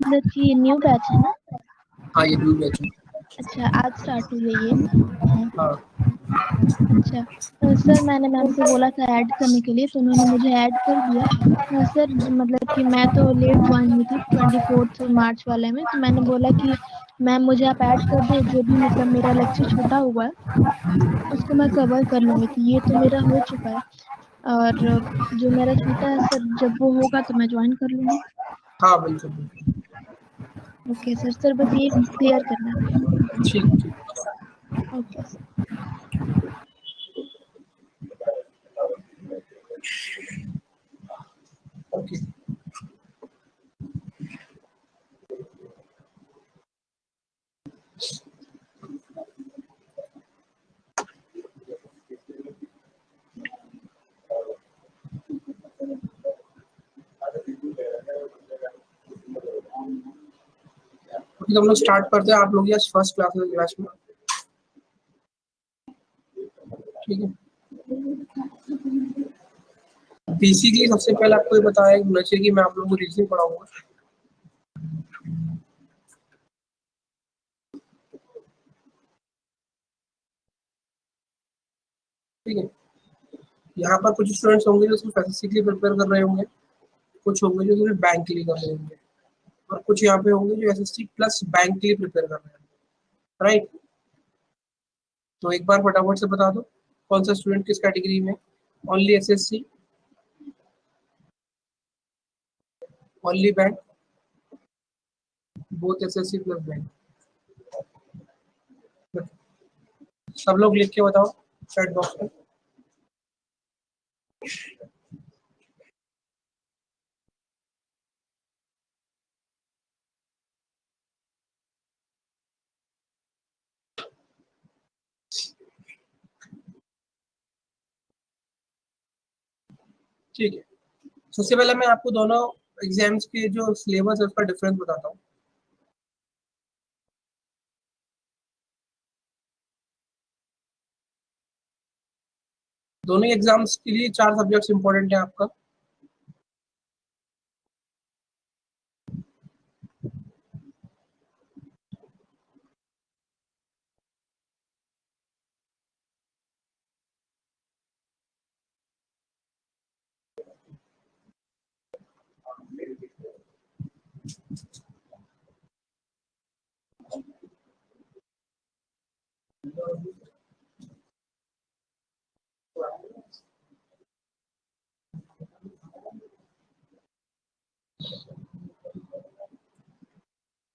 मतलब कि new batch है ना? हाँ ये न्यू बैच है। अच्छा, आज स्टार्ट हुई है ये। हाँ। हाँ अच्छा। सर मैंने मैम से बोला था ऐड करने के लिए, तो उन्होंने मुझे ऐड कर दिया। सर मतलब कि मैं तो लेट ज्वाइन हुई थी 24 मार्च वाले में, तो मैंने बोला कि मैम मुझे आप ऐड कर दो, जो भी मतलब मेरा लेक्चर छूटा हुआ है उसको मैं कवर कर लूंगी। तो ये तो मेरा हो चुका है, और जो मेरा छूटा है सर जब वो होगा तो मैं ज्वाइन कर लूंगी। हाँ बिल्कुल बिल्कुल। ओके सर, सर बस ये क्लियर करना था। ठीक ठीक। Okay sir. ओके। तो हम लोग स्टार्ट करते हैं। आप लोग आज फर्स्ट क्लास में, ठीक है। बेसिकली सबसे पहले आपको ये बताया होना चाहिए कि मैं आप लोगों को रीजनिंग पढ़ाऊंगा। ठीक है। यहाँ पर कुछ स्टूडेंट्स होंगे जो सिर्फ एसएससी के लिए प्रिपेयर कर रहे होंगे, कुछ होंगे जो सिर्फ बैंक के लिए कर रहे होंगे, और कुछ यहाँ पे होंगे जो एसएससी प्लस बैंक के लिए प्रिपेयर कर रहे हैं, राइट। तो एक बार फटाफट से बता दो कौन सा स्टूडेंट किस कैटेगरी में, only SSC, only bank, both SSC plus bank. सब लोग लिख के बताओ चैट बॉक्स में। ठीक है। सबसे पहले मैं आपको दोनों एग्जाम्स के जो सिलेबस है उसका डिफरेंस बताता हूँ। दोनों एग्जाम्स के लिए 4 सब्जेक्ट्स इंपॉर्टेंट है आपका।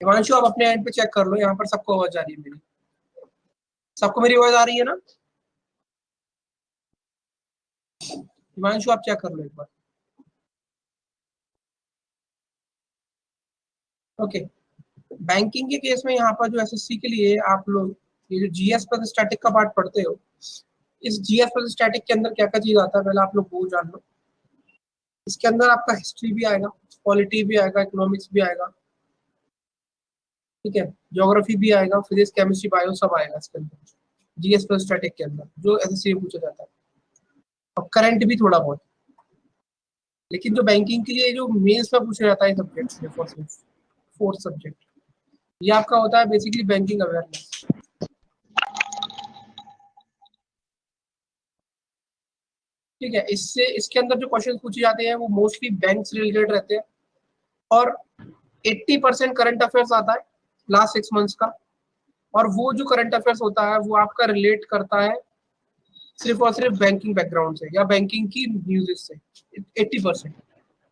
हिमांशु आप अपने एंड पे चेक कर लो, यहाँ पर सबको आवाज आ रही है मेरी, सबको मेरी आवाज आ रही है ना? हिमांशु आप चेक कर लो एक बार। ओके। बैंकिंग के केस में यहाँ पर जो एसएससी के लिए आप लोग ये जो जीएस प्लस स्टैटिक का पार्ट पढ़ते हो, इस जीएस प्लस स्टैटिक के अंदर क्या क्या चीज आता है पहले आप लोग वो जान लो। इसके अंदर आपका हिस्ट्री भी आएगा, पॉलिटी भी आएगा, इकोनॉमिक्स भी आएगा, ठीक है, ज्योग्राफी भी आएगा, फिजिक्स केमिस्ट्री बायो सब आएगा इसके अंदर, जीएस प्लस स्टैटिक के अंदर जो एसएससी में पूछा जाता है, और करंट भी थोड़ा बहुत। लेकिन जो बैंकिंग के लिए जो मेंस में पूछा जाता है सब्जेक्ट, फोर्थ सब्जेक्ट, ये आपका होता है बेसिकली बैंकिंग अवेयरनेस। ठीक है। इससे इसके अंदर जो क्वेश्चन पूछे जाते हैं वो मोस्टली बैंक से रिलेटेड रहते हैं, और 80% करंट अफेयर्स आता है लास्ट 6 मंथ्स का, और वो जो करंट अफेयर्स होता है वो आपका रिलेट करता है सिर्फ और सिर्फ बैंकिंग बैकग्राउंड से या बैंकिंग की न्यूज से, 80%।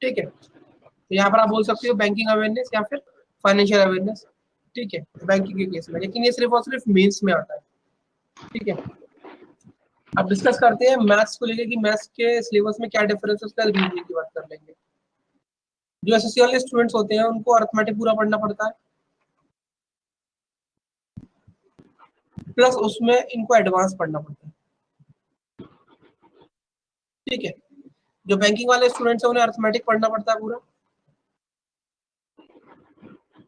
ठीक है। तो यहाँ पर आप बोल सकते हो बैंकिंग अवेयरनेस या फिर फाइनेंशियल अवेयरनेस, ठीक है, बैंकिंग के केस में, लेकिन ये सिर्फ और सिर्फ मेंस में आता है। ठीक है। अब डिस्कस करते हैं मैथ्स को लेकर कि मैथ्स के सिलेबस में क्या डिफरेंस है, उसके बाद रीजनिंग की बात कर लेंगे। जो एसएससी वाले स्टूडेंट्स होते हैं उनको अरिथमेटिक पूरा पढ़ना पड़ता है, प्लस उसमें इनको एडवांस पढ़ना पड़ता है। ठीक है। जो बैंकिंग वाले स्टूडेंट्स हैं उन्हें अरिथमेटिक पढ़ना पड़ता है पूरा,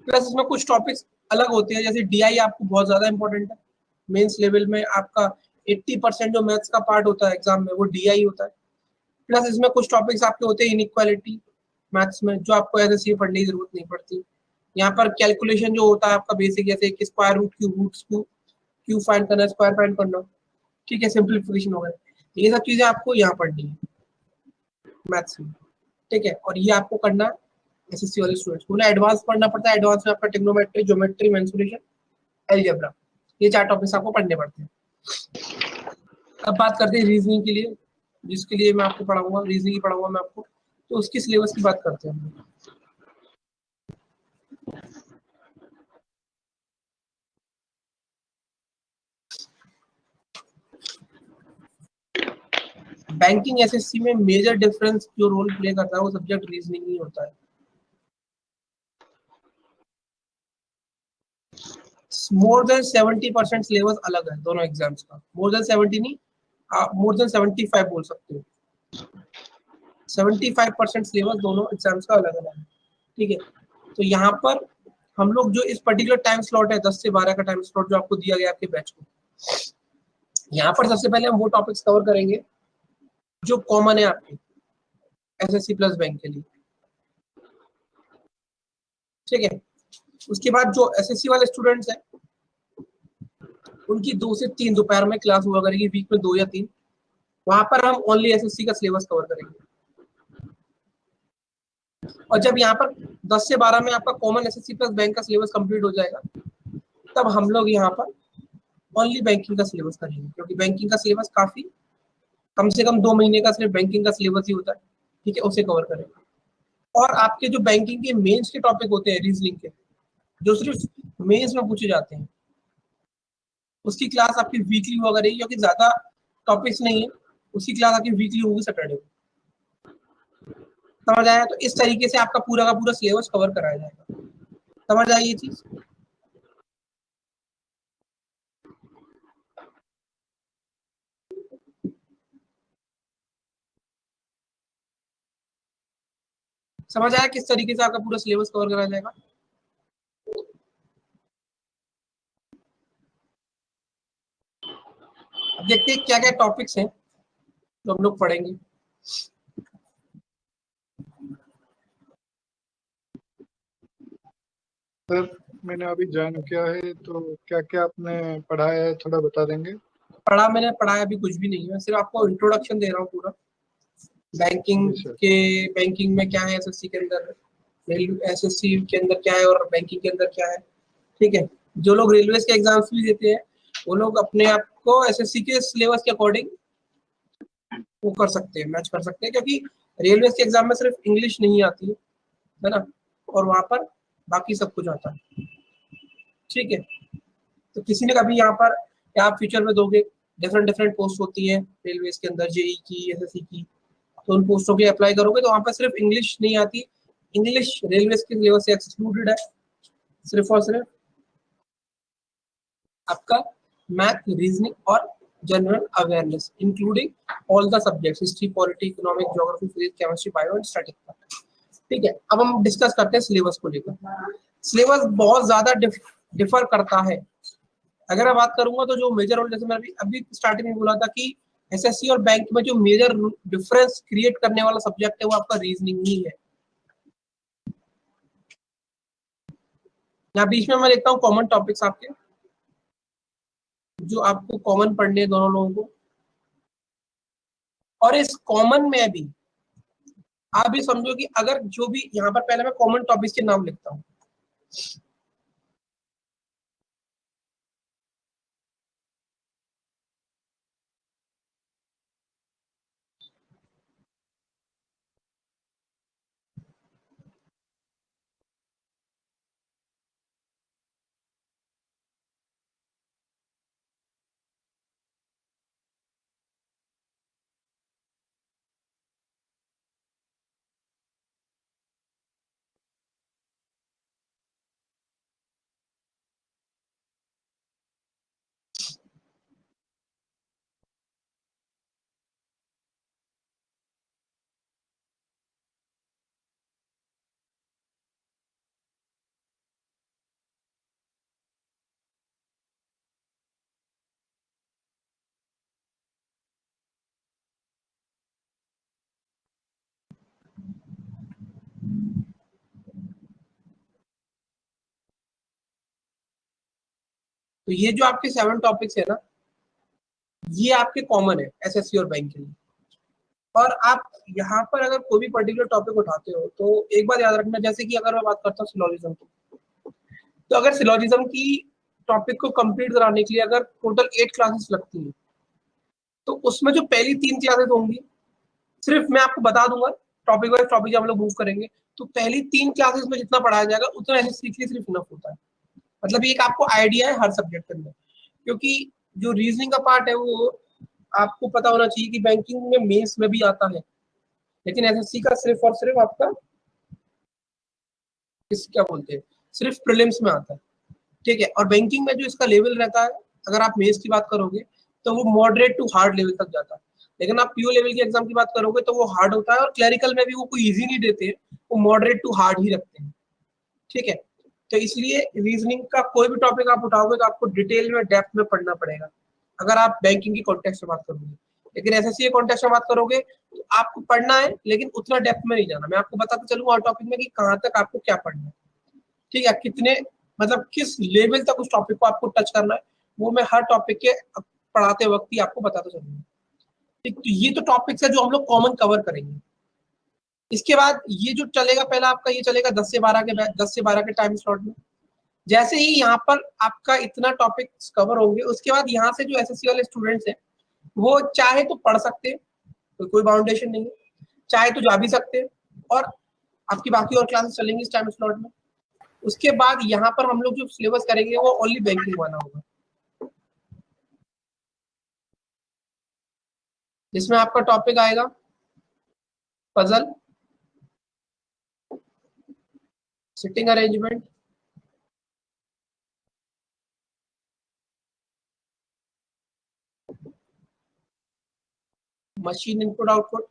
प्लस इसमें कुछ टॉपिक्स अलग होते हैं, जैसे डीआई आपको बहुत ज्यादा इंपॉर्टेंट है। मेंस लेवल में आपका 80% जो मैथ्स का पार्ट होता है एग्जाम में वो डीआई होता है। प्लस इसमें कुछ टॉपिक्स आपके होते हैं इनइक्वालिटी मैथ्स में, जो आपको एसएससी में पढ़ने की जरूरत नहीं पड़ती, यहाँ पर कैलकुलेशन जो होता है आपका बेसिक, जैसे कि square root cube root cube find करना, स्क्वायर फाइंड करना, ठीक है, सिंप्लीफिकेशन वगैरह, ये सब चीजें आपको यहाँ पढ़नी है मैथ्स में, ठीक है। और ये आपको करना है एसएससी वाले स्टूडेंट्स को, एडवांस पढ़ना पड़ता है। एडवांस में आपका ट्रिग्नोमेट्री, ज्योमेट्री, मेंसुरेशन, अलजेब्रा, ये 4 टॉपिक्स आपको पढ़ने पड़ते हैं। अब बात करते हैं रीजनिंग के लिए, जिसके लिए मैं आपको पढ़ाऊंगा, रीजनिंग ही पढ़ाऊंगा मैं आपको, तो उसकी सिलेबस की बात करते हैं। बैंकिंग एसएससी में मेजर डिफरेंस जो रोल प्ले करता है वो सब्जेक्ट रीजनिंग ही होता है। मोर देन 70% सिलेबस अलग है दोनों एग्जाम्स का, मोर देन 70 नहीं, आप मोर देन 75 बोल सकते हो। 75% सिलेबस दोनों एग्जाम्स का अलग अलग है, ठीक है। तो यहाँ पर हम लोग जो इस पर्टिकुलर टाइम स्लॉट है 10 से 12 का टाइम स्लॉट जो आपको दिया गया आपके बैच को, यहाँ पर सबसे पहले हम वो टॉपिक्स कवर करेंगे जो कॉमन है आपके एसएससी प्लस बैंक के लिए, ठीक है। उसके बाद जो एसएससी वाले स्टूडेंट्स हैं उनकी 2 से 3 दोपहर में क्लास हुआ करेगी, वीक में 2 या 3, वहां पर हम ओनली एसएससी का सिलेबस कवर करेंगे। और जब यहाँ पर 10 से 12 में आपका कॉमन एसएससी प्लस बैंक का सिलेबस कंप्लीट हो जाएगा, तब हम लोग यहाँ पर ओनली बैंकिंग का सिलेबस करेंगे, क्योंकि बैंकिंग का सिलेबस काफी कम से कम 2 महीने का सिर्फ बैंकिंग का सिलेबस ही होता है, ठीक है, उसे कवर करेंगे। और आपके जो बैंकिंग के मेंस के टॉपिक होते हैं रीजनिंग के, जो सिर्फ मेंस में पूछे जाते हैं, उसकी क्लास आपकी वीकली हुआ करेगी, क्योंकि ज्यादा टॉपिक्स नहीं है, उसकी क्लास आपकी वीकली होगी सैटरडे को, समझ आया। तो इस तरीके से आपका पूरा का पूरा सिलेबस कवर कराया जाएगा, समझ आई ये चीज। समझ आया किस तरीके से आपका पूरा सिलेबस कवर कराया जाएगा। अब देखते हैं क्या क्या टॉपिक्स हैं जो हम लोग पढ़ेंगे। सर मैंने अभी ज्वाइन किया है, तो क्या क्या आपने पढ़ाया है थोड़ा बता देंगे? मैंने पढ़ाया अभी कुछ भी नहीं है, सिर्फ आपको इंट्रोडक्शन दे रहा हूँ पूरा बैंकिंग जी सर। के। बैंकिंग में क्या है एसएससी के अंदर, एसएससी के अंदर क्या है और बैंकिंग के अंदर क्या है, ठीक है। जो लोग रेलवे के एग्जाम्स भी देते हैं वो लोग अपने आप को एसएससी के सिलेबस के अकॉर्डिंग वो कर सकते हैं, मैच कर सकते हैं, क्योंकि रेलवे के एग्जाम में सिर्फ इंग्लिश नहीं आती है ना, और वहां पर बाकी सब कुछ आता है, ठीक है। तो किसी ने कभी यहाँ पर, क्या आप फ्यूचर में दोगे, डिफरेंट डिफरेंट पोस्ट होती है रेलवे के अंदर, जेई की, एसएससी की, तो उन पोस्टों के अप्लाई करोगे तो वहां पर सिर्फ इंग्लिश नहीं आती, इंग्लिश रेलवे के सिलेबस से एक्सक्लूडेड है, सिर्फ और सिर्फ आपका मैथ, रीजनिंग और general awareness including all the subjects, history, polity, economic, geography, physics, chemistry, bio and statistics, ठीक है। अब हम डिस्कस करते हैं सिलेबस को लेकर। सिलेबस बहुत ज्यादा डिफर करता है। अगर मैं बात करूंगा तो जो मेजर रोल, जैसे मैं अभी अभी स्टार्टिंग में बोला था कि एसएससी और बैंक में जो मेजर डिफरेंस क्रिएट करने वाला सब्जेक्ट है वो आपका रीजनिंग ही है। यहाँ बीच में मैं देखता हूँ कॉमन टॉपिक्स आपके, जो आपको कॉमन पढ़ने हैं दोनों लोगों को। और इस कॉमन में भी आप भी समझो कि अगर जो भी यहाँ पर, पहले मैं कॉमन टॉपिक्स के नाम लिखता हूँ। तो ये जो आपके 7 टॉपिक्स है ना, ये आपके कॉमन है एसएससी और बैंक के लिए। और आप यहाँ पर अगर कोई भी पर्टिकुलर टॉपिक उठाते हो तो एक बात याद रखना, जैसे कि अगर मैं बात करता हूँ सिलोजिज्म की, तो अगर सिलोजिज्म की टॉपिक को कंप्लीट कराने के लिए अगर टोटल 8 क्लासेस लगती हैं, तो उसमें जो पहली 3 क्लासेस होंगी, सिर्फ मैं आपको बता दूंगा टॉपिक वाइज टॉपिक जब हम लोग मूव करेंगे, तो पहली 3 क्लासेस में जितना पढ़ाया जाएगा उतना एसएससी के लिए सिर्फ इनफ होता है। मतलब ये एक आपको आइडिया है हर सब्जेक्ट के अंदर, क्योंकि जो रीजनिंग का पार्ट है वो आपको पता होना चाहिए कि बैंकिंग में मेंस में भी आता है, लेकिन एसएससी का सिर्फ और सिर्फ आपका इस क्या बोलते हैं सिर्फ प्रीलिम्स में आता है, ठीक है। और बैंकिंग में जो इसका लेवल रहता है, अगर आप मेंस की बात करोगे तो वो मॉडरेट टू हार्ड लेवल तक जाता है, लेकिन आप पीओ लेवल की एग्जाम की बात करोगे तो वो हार्ड होता है, और क्लरिकल में भी वो कोई इजी नहीं देते हैं, वो मॉडरेट टू हार्ड ही रखते हैं, ठीक है। तो इसलिए रीजनिंग का कोई भी टॉपिक आप उठाओगे तो आपको डिटेल में डेप्थ में पढ़ना पड़ेगा अगर आप बैंकिंग की कॉन्टेक्स्ट में बात करोगे। लेकिन एसएससी के कॉन्टेक्स्ट में बात करोगे तो आपको पढ़ना है, लेकिन उतना डेप्थ में नहीं जाना। मैं आपको बताता चलूंगा हर टॉपिक में कि कहाँ तक आपको क्या पढ़ना है, ठीक है, कितने मतलब किस लेवल तक उस टॉपिक को आपको टच करना है, वो मैं हर टॉपिक के पढ़ाते वक्त ही आपको बताता चलूंगा, ठीक। तो ये तो टॉपिक्स है जो हम लोग कॉमन कवर करेंगे। इसके बाद ये जो चलेगा पहला आपका ये चलेगा 10 से 12 के 10 से 12 के टाइम स्लॉट में। जैसे ही यहाँ पर आपका इतना टॉपिक कवर होंगे, उसके बाद यहाँ से जो एसएससी वाले स्टूडेंट्स हैं वो चाहे तो पढ़ सकते हैं, तो कोई बाउंडेशन नहीं है, चाहे तो जा भी सकते हैं, और आपकी बाकी और क्लासेस चलेंगी इस टाइम स्लॉट में। उसके बाद यहाँ पर हम लोग जो सिलेबस करेंगे वो ओनली बैंकिंग वाला होगा, जिसमें आपका टॉपिक आएगा puzzle, sitting arrangement, machine input output,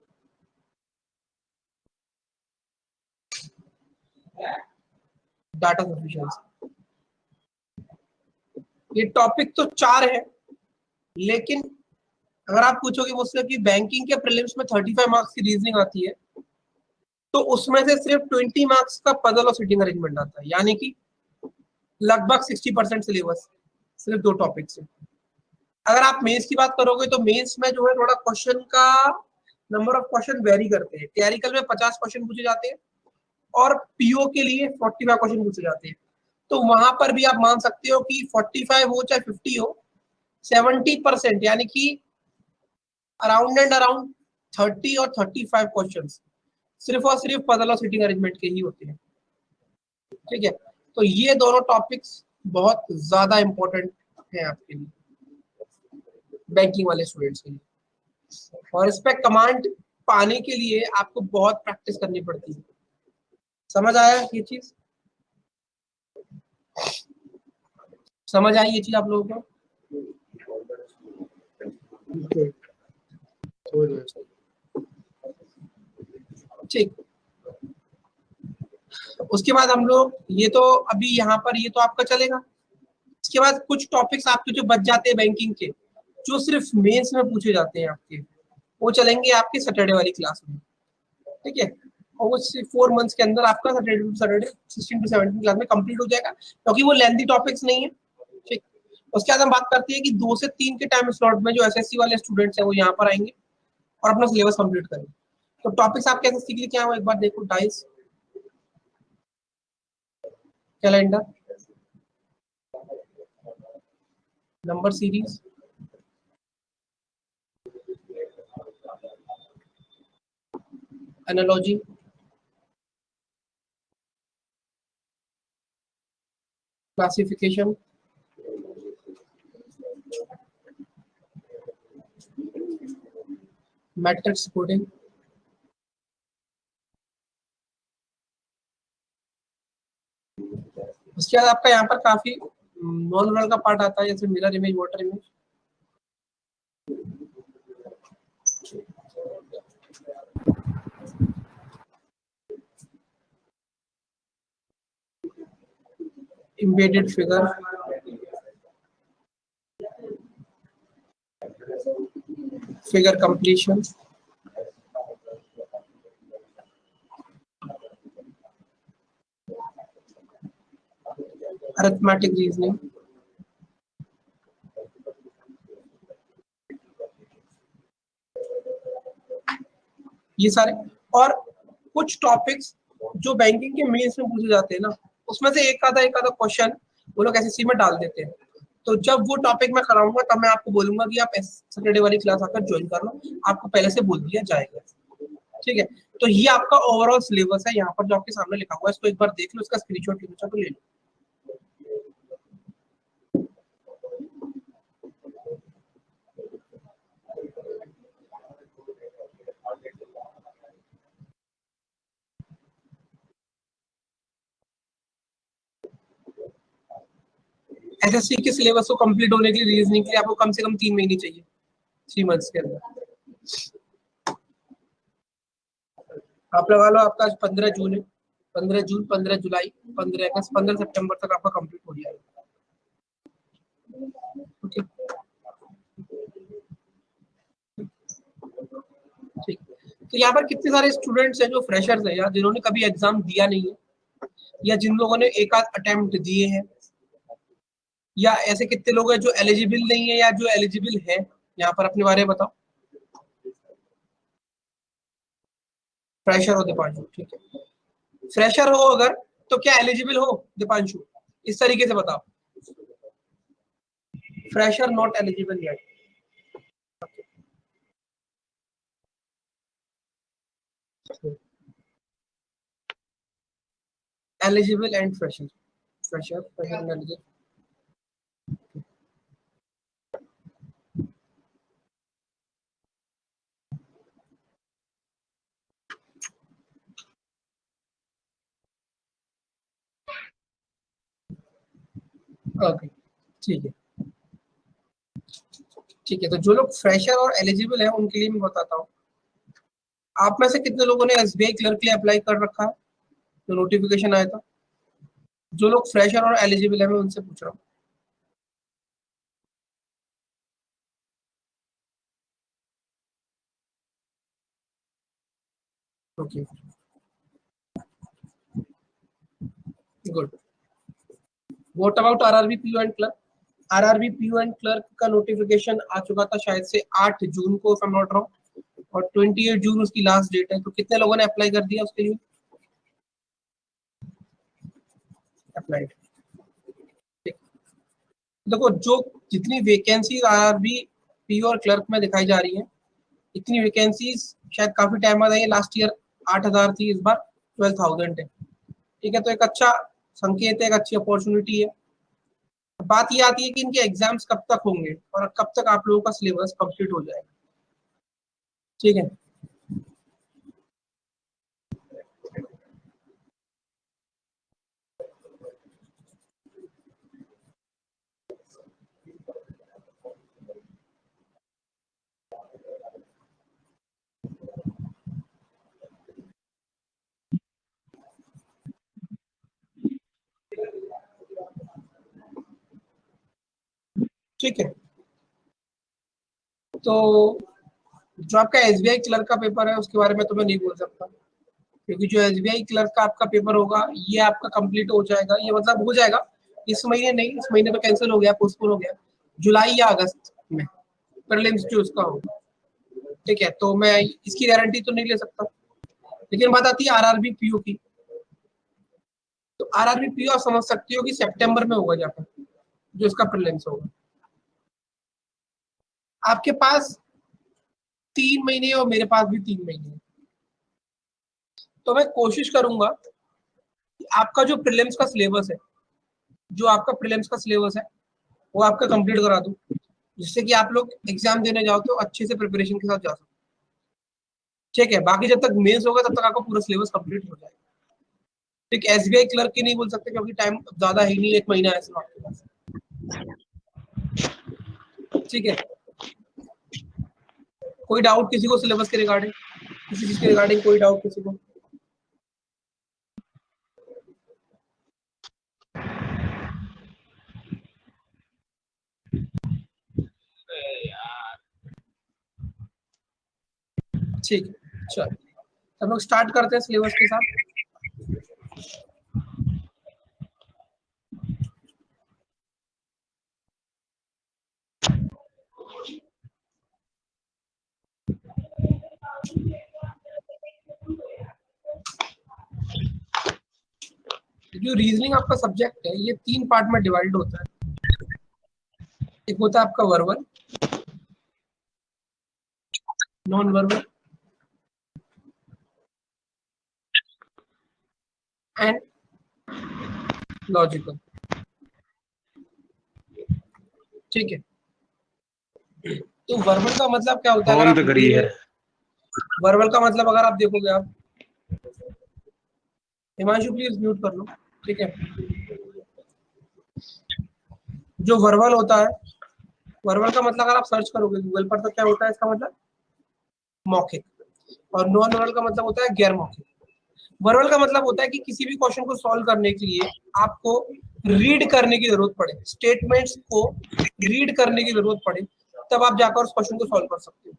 data sufficiency. ये टॉपिक तो 4 है, लेकिन अगर आप पूछोगे मुझसे कि बैंकिंग के प्रीलिम्स में 35 मार्क्स की रीजनिंग आती है, तो उसमें से सिर्फ 20 मार्क्स का पजल और सिटिंग अरेंजमेंट आता है, यानी कि लगभग 60% सिलेबस सिर्फ 2 टॉपिक से। अगर आप मेंस की बात करोगे तो मेंस में जो है थोड़ा क्वेश्चन का नंबर ऑफ क्वेश्चन वेरी करते हैं। क्लरिकल में 50 क्वेश्चन पूछे जाते हैं और पीओ के लिए 45 क्वेश्चन पूछे जाते हैं, तो वहां पर भी आप मान सकते हो कि 45 हो चाहे 50 हो, 70% यानी कि अराउंड एंड अराउंड 30 और 35 क्वेश्चन सिर्फ और सिर्फ पजल और सिटिंग अरेंजमेंट के ही होते हैं, ठीक है। तो ये दोनों टॉपिक्स बहुत ज्यादा इंपॉर्टेंट है आपके लिए, बैंकिंग वाले स्टूडेंट्स के लिए। और इस पे कमांड पाने के लिए आपको बहुत प्रैक्टिस करनी पड़ती है। समझ आया ये चीज? समझ आई ये चीज आप लोगों को? ठीक। उसके बाद हम लोग ये तो अभी यहाँ पर ये तो आपका चलेगा। इसके बाद कुछ टॉपिक्स आपके जो बच जाते हैं बैंकिंग के, जो सिर्फ मेंस में पूछे जाते हैं आपके, वो चलेंगे आपके सैटरडे वाली क्लास में, ठीक है। और वो 4 मंथ्स के अंदर आपका Saturday to Saturday 16 to 17 class में कंप्लीट हो जाएगा, क्योंकि वो लेंथी टॉपिक्स नहीं है, ठीक। उसके बाद हम बात करते हैं कि 2 से 3 के टाइम स्लॉट में जो एसएससी वाले स्टूडेंट्स हैं वो यहाँ पर आएंगे और अपना सिलेबस कंप्लीट करेंगे। तो टॉपिक्स आपके एसएससी के लिए क्या हो एक बार देखो, dice, calendar, number series, analogy, classification, matrix coding, उसके बाद आपका यहाँ पर काफी नॉन वर्बल का पार्ट आता है, जैसे mirror image, water image, embedded figure, figure completion, arithmetic reasoning, ये सारे, और कुछ टॉपिक्स जो बैंकिंग के मेंस में पूछे जाते हैं ना, उसमें से एक आधा क्वेश्चन वो लोग एसएससी में डाल देते हैं। तो जब वो टॉपिक मैं कराऊंगा तब मैं आपको बोलूंगा कि आप सैटरडे वाली क्लास आकर ज्वाइन कर लो, आपको पहले से बोल दिया जाएगा। ठीक है, तो ये आपका ओवरऑल सिलेबस है, यहाँ पर जो आपके सामने लिखा हुआ है इसको एक बार देख लो, इसका स्क्रीनशॉट लेना तो ले लो। एसएससी के सिलेबस को कंप्लीट होने के लिए, रीजनिंग के लिए आपको कम से कम 3 महीने चाहिए, 3 मंथ्स के अंदर। आप लगा लो आपका आज 15 जून है, 15 जून, 15 जुलाई, 15 अगस्त, 15 सितंबर तक आपका कंप्लीट हो जाएगा। ओके, ठीक। तो यहाँ पर कितने सारे स्टूडेंट्स हैं जो फ्रेशर्स हैं या जिन्होंने कभी एग्जाम दिया नहीं है, या जिन लोगों ने एक आध अटेम्प्ट दिए हैं, या ऐसे कितने लोग हैं जो एलिजिबल नहीं है या जो एलिजिबल है, यहाँ पर अपने बारे में बताओ। फ्रेशर हो दीपांशु, ठीक है। फ्रेशर हो अगर, तो क्या एलिजिबल हो दीपांशु, इस तरीके से बताओ। Fresher not eligible yet. Eligible and fresher, fresher and eligible. Okay, ठीक है, ठीक है। तो जो लोग फ्रेशर और एलिजिबल है उनके लिए मैं बताता हूँ। आप में से कितने लोगों ने एसबीआई क्लर्क के लिए अप्लाई कर रखा है, जो नोटिफिकेशन आया था? जो लोग फ्रेशर और एलिजिबल है मैं उनसे पूछ रहा हूँ। Okay, good. What about RRB PO and clerk? RRB PO and clerk का नोटिफिकेशन आ चुका था शायद से 8 जून को, if I am not wrong, और 28 जून उसकी लास्ट डेट है। तो कितने लोगों ने अप्लाई कर दिया उसके लिए? अप्लाइड। देखो, जो जितनी वैकेंसी आरआरबी पीओ और क्लर्क में दिखाई जा रही है, इतनी वैकेंसीज शायद काफी टाइम बाद आई है। लास्ट ईयर 8,000 थी, इस बार 12,000 है। ठीक है, तो एक अच्छा संकेत है, एक अच्छी अपॉर्चुनिटी है। बात ये आती है कि इनके एग्जाम्स कब तक होंगे और कब तक आप लोगों का सिलेबस कंप्लीट हो जाएगा। ठीक है, ठीक है। तो जो आपका एसबीआई क्लर्क का पेपर है उसके बारे में तो मैं नहीं बोल सकता, क्योंकि जो एसबीआई क्लर्क का आपका पेपर होगा ये आपका कंप्लीट हो जाएगा, ये मतलब हो जाएगा इस महीने नहीं, इस महीने तो कैंसिल हो गया, पोस्टपोन हो गया, जुलाई या अगस्त में प्रीलिम्स जो उसका होगा। ठीक है, तो मैं इसकी गारंटी तो नहीं ले सकता। लेकिन बात आती है आरआरबी पीओ की, तो आरआरबी पीओ आप समझ सकती हो कि सितंबर में होगा जाकर जो इसका प्रीलिम्स होगा। आपके पास 3 महीने और मेरे पास भी 3 महीने, तो मैं कोशिश करूंगा कि आपका जो प्रीलिम्स का सिलेबस है, जो आपका प्रीलिम्स का सिलेबस है वो आपका कंप्लीट करा दूं, जिससे कि आप लोग एग्जाम देने जाओ तो अच्छे से प्रिपरेशन के साथ जा सको। ठीक है, बाकी जब तक मेंस होगा तब तक आपका पूरा सिलेबस कंप्लीट हो जाएगा। ठीक, एसबीआई क्लर्क की नहीं बोल सकते क्योंकि टाइम ज्यादा है नहीं, 1 महीना है सिर्फ आपके पास। ठीक है, कोई डाउट किसी को सिलेबस के रिगार्डिंग, किसी चीज के रिगार्डिंग कोई डाउट किसी को? ठीक है, चलो हम लोग स्टार्ट करते हैं सिलेबस के साथ। जो रीजनिंग आपका सब्जेक्ट है ये 3 पार्ट में डिवाइड होता है। एक होता है आपका verbal, non verbal and logical. ठीक है, तो वर्बल का मतलब क्या होता है? अगर फोन आप पे करी है। वर्बल का मतलब अगर आप देखोगे, आप हिमांशु प्लीज म्यूट कर लो। ठीक है, जो वर्बल होता है, वर्बल का मतलब अगर आप सर्च करोगे गूगल पर तो क्या होता है इसका मतलब? मौखिक। और नॉन वर्बल का मतलब होता है गैर मौखिक। वर्बल का मतलब होता है कि किसी भी क्वेश्चन को सॉल्व करने के लिए आपको रीड करने की जरूरत पड़े, स्टेटमेंट्स को रीड करने की जरूरत पड़े, तब आप जाकर उस क्वेश्चन को सॉल्व कर सकते हो।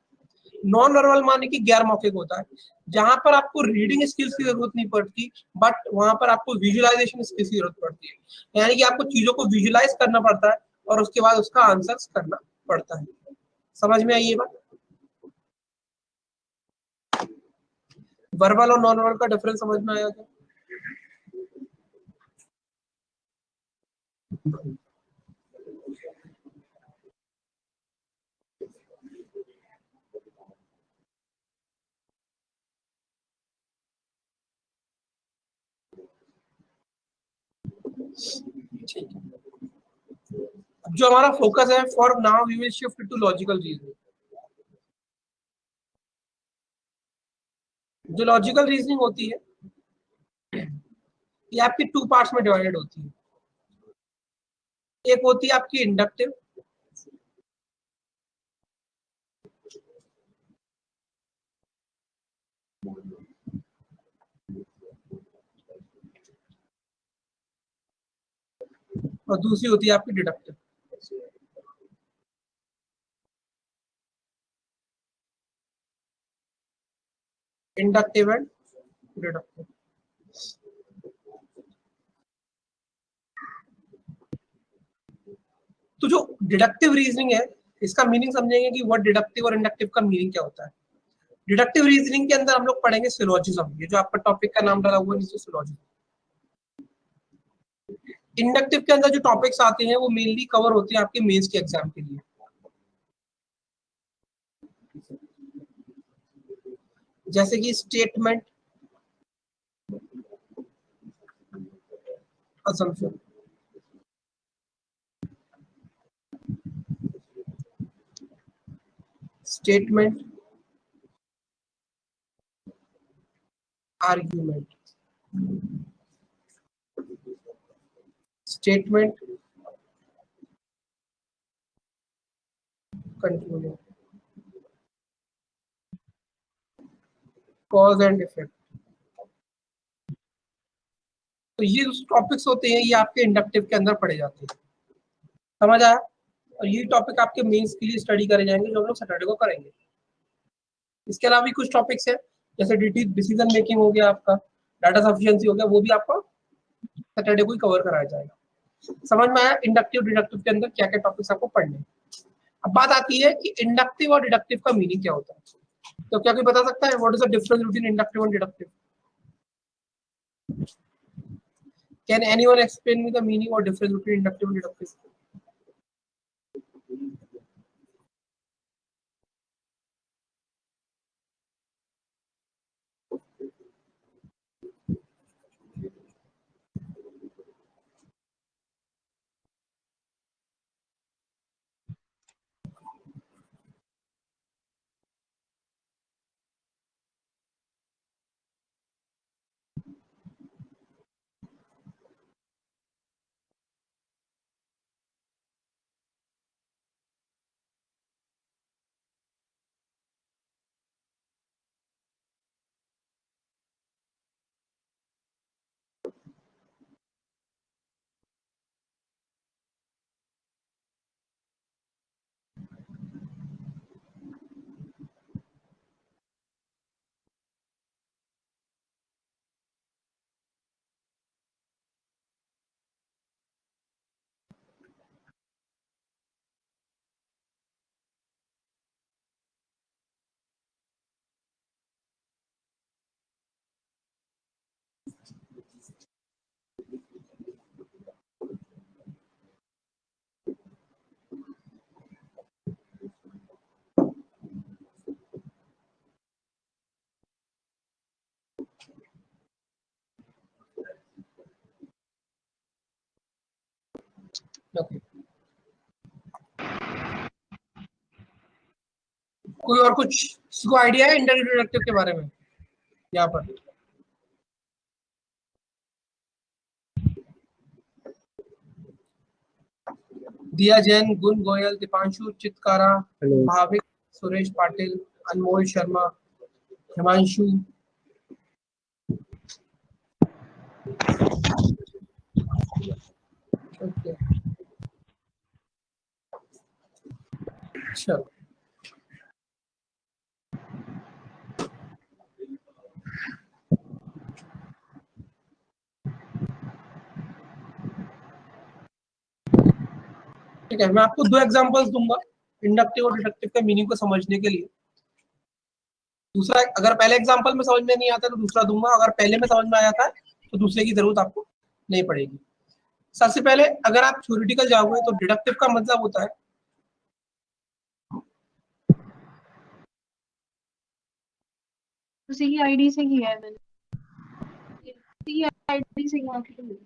नॉन वर्बल माने कि गैर मौखिक होता है, जहां पर आपको रीडिंग स्किल्स की जरूरत नहीं पड़ती, बट वहां पर आपको विजुअलाइजेशन स्किल्स की जरूरत पड़ती है। यानी कि आपको चीजों को विजुअलाइज करना पड़ता है और उसके बाद उसका आंसर करना पड़ता है। समझ में आई ये बात? वर्बल और नॉन वर्बल का डिफरेंस समझ में आया क्या? ठीक है, अब जो हमारा फोकस है, for now we will shift to logical reasoning. जो लॉजिकल रीजनिंग होती है ये आपकी 2 पार्ट्स में डिवाइडेड होती है। एक होती है आपकी इंडक्टिव, और दूसरी होती है आपकी डिडक्टिव। Inductive and deductive. तो जो डिडक्टिव रीजनिंग है, इसका मीनिंग समझेंगे कि व्हाट डिडक्टिव और इंडक्टिव का मीनिंग क्या होता है। डिडक्टिव रीजनिंग के अंदर हम लोग पढ़ेंगे सिलोजिज्म, ये जो आपका टॉपिक का नाम डाला हुआ है नीचे, सिलोजिज्म। इंडक्टिव के अंदर जो टॉपिक्स आते हैं वो मेनली कवर होते हैं आपके मेंस के एग्जाम के लिए, जैसे कि statement, assumption, statement, argument, statement, conclusion, cause and effect। तो ये जो टॉपिक्स होते हैं ये आपके इंडक्टिव के अंदर पढ़े जाते हैं। समझ आया? और ये टॉपिक आपके मेंस के लिए स्टडी करे जाएंगे, जो हम लोग सैटरडे को करेंगे। इसके अलावा भी कुछ टॉपिक्स है, जैसे डिसीजन मेकिंग हो गया, आपका डाटा सफिशिएंसी हो गया, वो भी आपको सैटरडे को ही कवर कराया जाएगा। समझ में आया इंडक्टिव डिडक्टिव के अंदर क्या क्या टॉपिक्स आपको पढ़ने हैं? अब बात आती है कि इंडक्टिव और डिडक्टिव का मीनिंग क्या होता है। तो क्या कोई बता सकता है what is the difference between inductive and deductive? Can anyone explain me the meaning और difference between inductive and deductive? Okay, कोई और कुछ इसको आइडिया है इंडायरेक्ट डिडक्टिव के बारे में यहाँ पर? दिया जैन, गुण गोयल, दीपांशु चितकारा, भाविक, सुरेश पाटिल, अनमोल शर्मा, हिमांशु, ओके, अच्छा, ठीक है। मैं आपको दो एग्जांपल्स दूंगा इंडक्टिव और डिडक्टिव के मीनिंग को समझने के लिए। दूसरा, अगर पहले एग्जांपल में समझ में नहीं आता तो दूसरा दूंगा, अगर पहले में समझ में आ जाता है तो दूसरे की जरूरत आपको नहीं पड़ेगी। सबसे पहले अगर आप थ्योरेटिकल जाओगे तो डिडक्टिव का मतलब होता है उसी की आईडी से किया है मैंने, उसी की आईडी से किया है।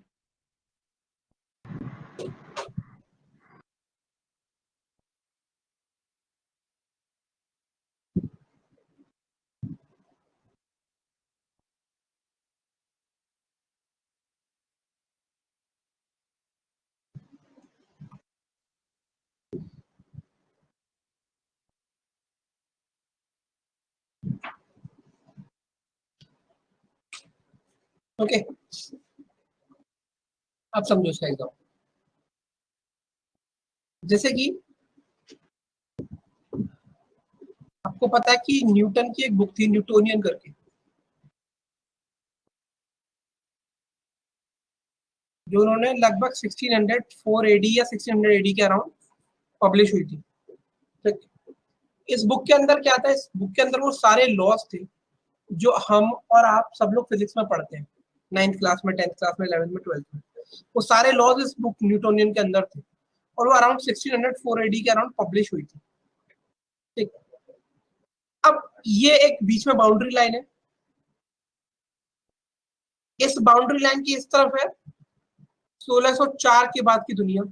ओके। आप समझो इसका एग्जाम्पल, जैसे कि आपको पता है कि न्यूटन की एक बुक थी न्यूटोनियन करके, जो उन्होंने लगभग 1604 एडी या 1600 एडी के अराउंड पब्लिश हुई थी। ठीक, इस बुक के अंदर क्या था? इस बुक के अंदर वो सारे लॉज थे जो हम और आप सब लोग फिजिक्स में पढ़ते हैं, 9th क्लास में, 10th क्लास में, 11th में, 12th में। वो सारे लॉज इस बुक न्यूटोनियन के अंदर थे और वो अराउंड 1604 एडी के अराउंड पब्लिश हुई थी। ठीक, अब ये एक बीच में बाउंड्री लाइन है, इस बाउंड्री लाइन की इस तरफ है 1604 के बाद की दुनिया,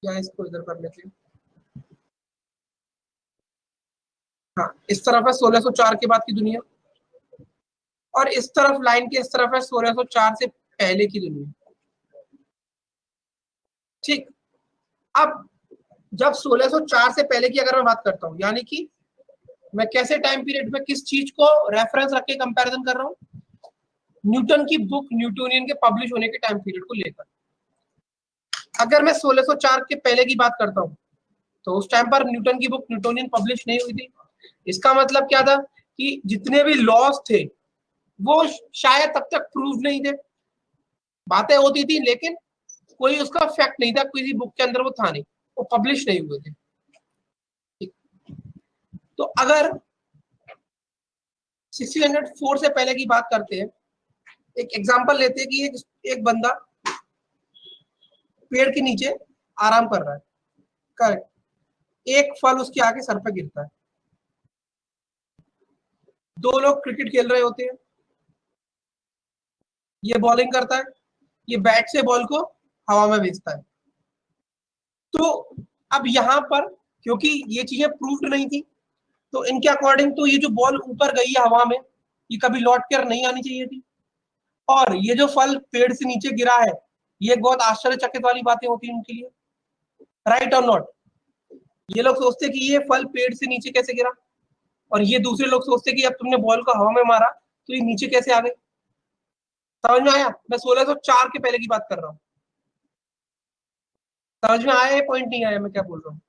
या इसको इधर कर लेते हैं, हाँ इस तरफ है 1604 के बाद की दुनिया, और इस तरफ लाइन के इस तरफ है 1604 से पहले की दुनिया। ठीक, अब जब 1604 से पहले की अगर मैं बात करता हूं, यानी कि मैं कैसे टाइम पीरियड में किस चीज को रेफरेंस रख के कंपैरिजन कर रहा हूं, न्यूटन की बुक न्यूटोनियन के पब्लिश होने के टाइम पीरियड को लेकर। अगर मैं 1604 के पहले की बात करता हूं तो उस टाइम पर न्यूटन की बुक न्यूटोनियन पब्लिश नहीं हुई थी। इसका मतलब क्या था कि जितने भी लॉज थे वो शायद तब तक प्रूव नहीं थे, बातें होती थी लेकिन कोई उसका फैक्ट नहीं था, किसी बुक के अंदर वो था नहीं, वो पब्लिश नहीं हुए थे। तो अगर 1604 से पहले की बात करते हैं, एक एग्जांपल लेते हैं कि एक बंदा पेड़ के नीचे आराम कर रहा है, करेक्ट, एक फल उसके आगे सर पे गिरता है, दो लोग क्रिकेट खेल रहे होते हैं, ये बॉलिंग करता है, ये बैट से बॉल को हवा में भेजता है। तो अब यहाँ पर क्योंकि ये चीजें प्रूव्ड नहीं थी, तो इनके अकॉर्डिंग तो ये जो बॉल ऊपर गई है हवा में, ये कभी लौट कर नहीं आनी चाहिए थी, और ये जो फल पेड़ से नीचे गिरा है, ये बहुत आश्चर्यचकित वाली बातें होती है उनके लिए, राइट और नॉट? ये लोग सोचते कि ये फल पेड़ से नीचे कैसे गिरा, और ये दूसरे लोग सोचते कि अब तुमने बॉल को हवा में मारा तो ये नीचे कैसे आ गए। समझ में आया? मैं 1604 के पहले की बात कर रहा हूँ। समझ में आया? ये पॉइंट नहीं आया मैं क्या बोल रहा हूँ?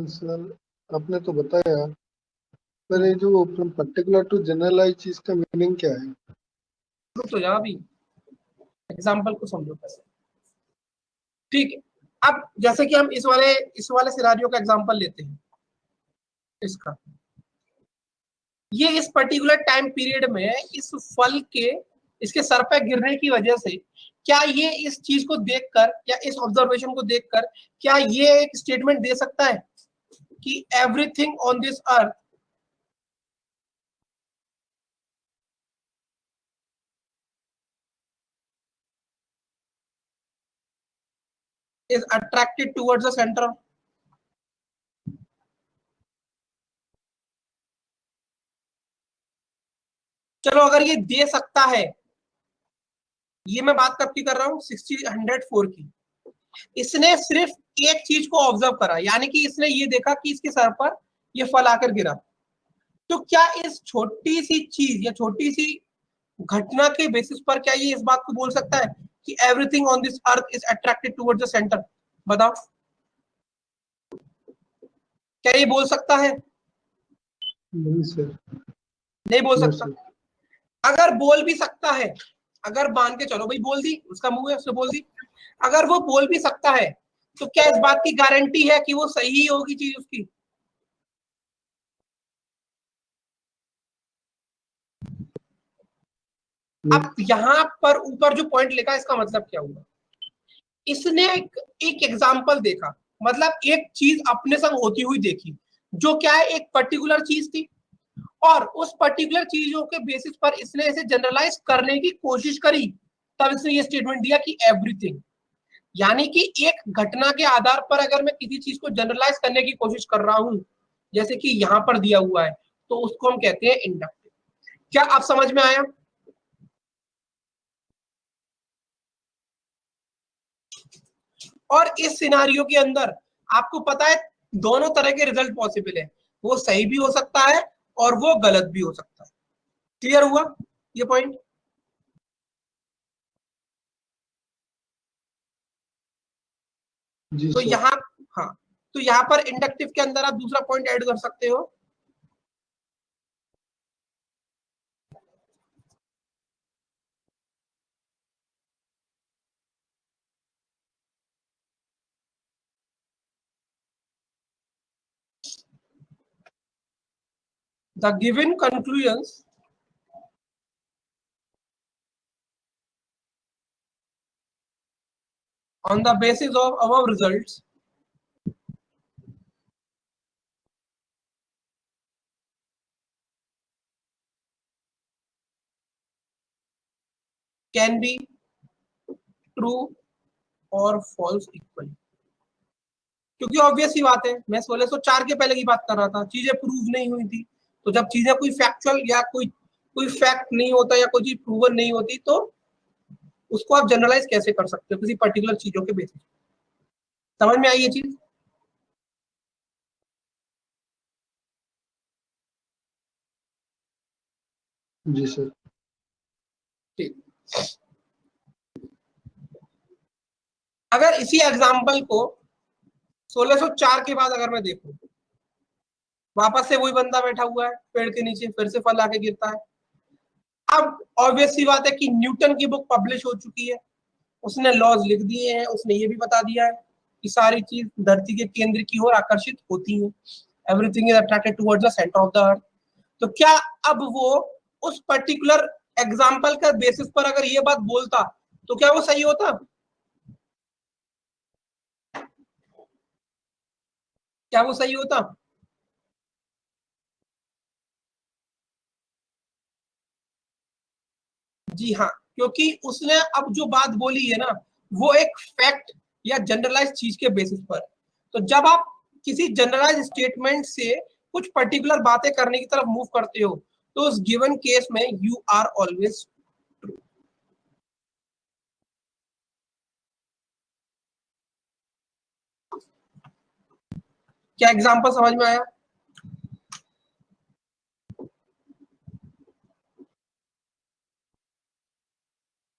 सर आपने तो बताया, पर ये जो पर्टिकुलर टू जनरलाइज चीज का मीनिंग क्या है? तो यहाँ भी एग्जाम्पल को समझो कैसे। ठीक है, अब जैसे कि हम इस वाले सिनारियो का एग्जाम्पल लेते हैं, इसका ये इस पर्टिकुलर टाइम पीरियड में इस फल के इसके सर पे गिरने की वजह से क्या ये इस चीज को देखकर या इस ऑब्जर्वेशन को देखकर क्या ये एक स्टेटमेंट दे सकता है कि everything on this earth is attracted towards the center. चलो अगर ये दे सकता है, ये मैं बात कब की कर रहा हूँ 104 की, इसने सिर्फ एक चीज को ऑब्जर्व करा, यानी कि इसने ये देखा कि इसके सर पर ये फल आकर गिरा, तो क्या इस छोटी सी चीज या छोटी सी घटना के बेसिस पर क्या ये इस बात को बोल सकता है कि everything on this earth is attracted towards the centre? बताओ, क्या ये बोल सकता है? नहीं सर, नहीं बोल नहीं सकता। सर। अगर बोल भी सकता है, अगर मान के चलो भाई बोल दी, उसका मुंह है उसने बोल दी, अगर वो बोल भी सकता है तो क्या इस बात की गारंटी है कि वो सही होगी चीज उसकी? अब यहां पर ऊपर जो पॉइंट लिखा इसका मतलब क्या हुआ, इसने एक एग्जाम्पल देखा, मतलब एक चीज अपने संग होती हुई देखी, जो क्या है एक पर्टिकुलर चीज थी, और उस पर्टिकुलर चीजों के बेसिस पर इसने इसे जनरलाइज करने की कोशिश करी, तब इसने ये स्टेटमेंट दिया कि एवरीथिंग। यानी कि एक घटना के आधार पर अगर मैं किसी चीज को जनरलाइज करने की कोशिश कर रहा हूं, जैसे कि यहां पर दिया हुआ है, तो उसको हम कहते हैं इंडक्टिव। क्या आप समझ में आया? और इस सिनारियो के अंदर आपको पता है दोनों तरह के रिजल्ट पॉसिबल है, वो सही भी हो सकता है और वो गलत भी हो सकता है। क्लियर हुआ ये पॉइंट? जी तो सर। यहाँ, हाँ, तो यहाँ पर इंडक्टिव के अंदर आप दूसरा पॉइंट ऐड कर सकते हो, the given conclusions on the basis of above results can be true और फॉल्स इक्वली। क्योंकि ऑब्वियस ही बात है, मैं 1604 के पहले की बात कर रहा था, चीजें प्रूव नहीं हुई थी, तो जब चीजें कोई फैक्चुअल या कोई फैक्ट नहीं होता या कोई चीज प्रूवन नहीं होती, तो उसको आप जनरलाइज कैसे कर सकते हो किसी पर्टिकुलर चीजों के बेसिस? समझ में आई ये चीज? जी सर। ठीक। अगर इसी एग्जाम्पल को 1604 के बाद अगर मैं देखूं, वापस से वही बंदा बैठा हुआ है पेड़ के नीचे, फिर से फल आके गिरता है। अब ऑब्वियस सी बात है कि न्यूटन की बुक पब्लिश हो चुकी है, उसने लॉज लिख दिए हैं, उसने ये भी बता दिया है कि सारी चीज धरती के केंद्र की ओर आकर्षित होती है, everything is attracted towards the centre of the earth. तो क्या अब वो उस पर्टिकुलर एग्जाम्पल का बेसिस पर अगर ये बात बोलता, तो क्या वो सही होता? क्या वो सही होता? जी हाँ, क्योंकि उसने अब जो बात बोली है ना, वो एक फैक्ट या जनरलाइज चीज के बेसिस पर। तो जब आप किसी जनरलाइज स्टेटमेंट से कुछ पर्टिकुलर बातें करने की तरफ मूव करते हो, तो उस गिवन केस में यू आर ऑलवेज ट्रू। क्या एग्जांपल समझ में आया?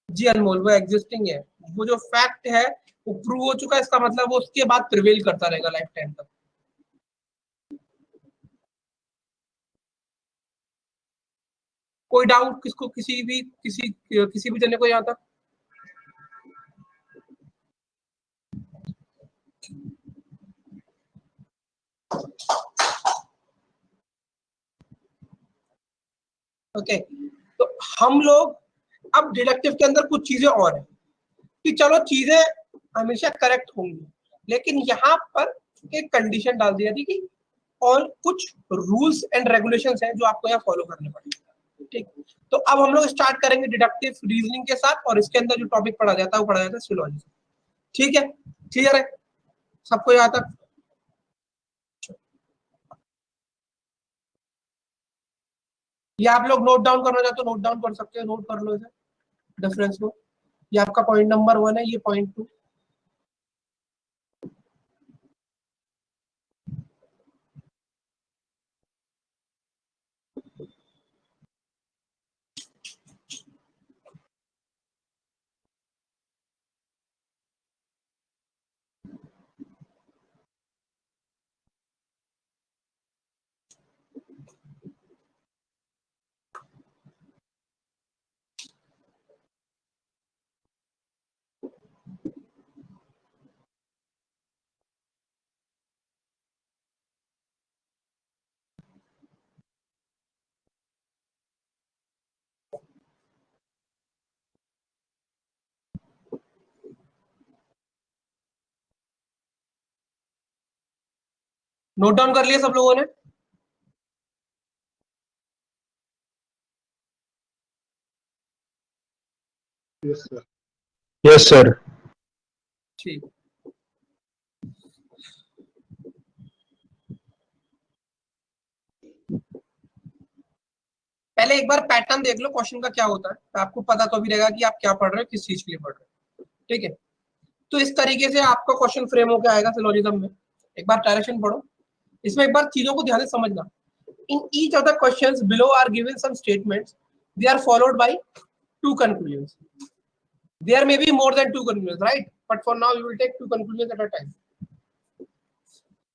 जी अनमोल, वो एग्जिस्टिंग है, वो जो फैक्ट है वो प्रूव हो चुका है, इसका मतलब वो उसके बाद प्रिवेल करता रहेगा लाइफ टाइम तक। कोई डाउट किसको, किसी भी जने को यहाँ तक? ओके, तो हम लोग अब डिडक्टिव के अंदर कुछ चीजें और है कि चलो चीजें हमेशा करेक्ट होंगी, लेकिन यहाँ पर एक कंडीशन डाल दिया थी कि और कुछ रूल्स एंड रेगुलेशंस हैं जो आपको यहाँ फॉलो करने पड़ेंगे। ठीक, तो अब हम लोग स्टार्ट करेंगे डिडक्टिव रीजनिंग के साथ, और इसके अंदर जो टॉपिक पढ़ा जाता है वो पढ़ा जाता है सिलोजिज्म। ठीक है, क्लियर है सबको यहाँ तक? ये आप लोग नोट डाउन करना चाहते हो नोट डाउन कर सकते हो, नोट कर लो इसे डिफरेंस को। ये आपका पॉइंट नंबर 1 है, ये पॉइंट 2। नोट डाउन कर लिया सब लोगों ने? Yes sir. Yes sir. ठीक। पहले एक बार पैटर्न देख लो क्वेश्चन का क्या होता है, तो आपको पता तो भी रहेगा कि आप क्या पढ़ रहे हो, किस चीज के लिए पढ़ रहे हो। ठीक है, तो इस तरीके से आपका क्वेश्चन फ्रेम होकर आएगा सिलोजिज्म में। एक बार डायरेक्शन पढ़ो, इसमें एक बार चीजों को ध्यान से समझना। In each of the questions below are given some statements, they are followed by two conclusions. There may be more than two conclusions, right? But for now, you will take two conclusions at a time.